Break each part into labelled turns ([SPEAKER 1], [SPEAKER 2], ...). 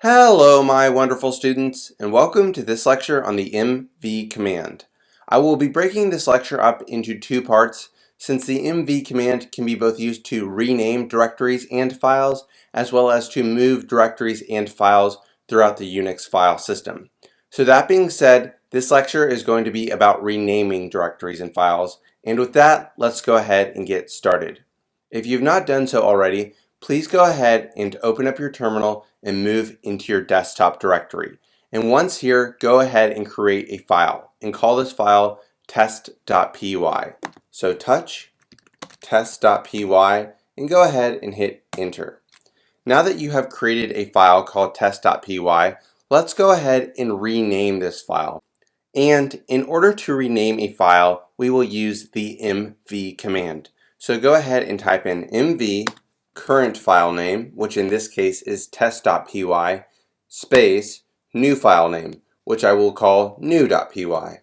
[SPEAKER 1] Hello, my wonderful students, and welcome to this lecture on the mv command. I will be breaking this lecture up into two parts, since the mv command can be both used to rename directories and files, as well as to move directories and files throughout the Unix file system. So that being said, this lecture is going to be about renaming directories and files, and with that, let's go ahead and get started. If you've not done so already, please go ahead and open up your terminal and move into your desktop directory. And once here, go ahead and create a file and call this file test.py. So touch test.py and go ahead and hit enter. Now that you have created a file called test.py, let's go ahead and rename this file. And in order to rename a file, we will use the mv command. So go ahead and type in mv current file name, which in this case is test.py, space new file name, which I will call new.py.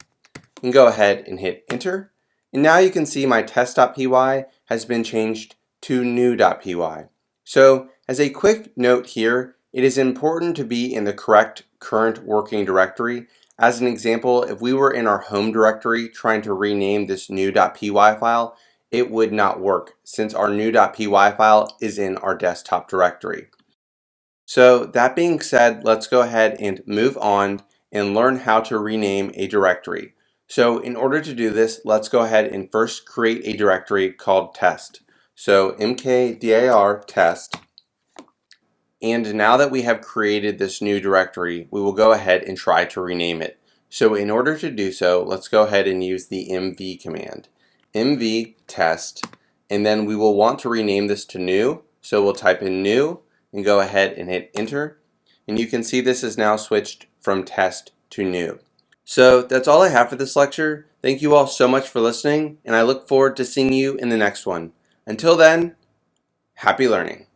[SPEAKER 1] And go ahead and hit enter. And now you can see my test.py has been changed to new.py. So as a quick note here, it is important to be in the correct current working directory. As an example, if we were in our home directory trying to rename this new.py file, it would not work since our new.py file is in our desktop directory. So that being said, let's go ahead and move on and learn how to rename a directory. So in order to do this, let's go ahead and first create a directory called test. So mkdir test. And now that we have created this new directory, we will go ahead and try to rename it. So in order to do so, let's go ahead and use the mv command. mv test, and then we will want to rename this to new, so we'll type in new and go ahead and hit enter, and you can see this is now switched from test to new. So that's all I have for this lecture. Thank you all so much for listening, and I look forward to seeing you in the next one. Until then, happy learning.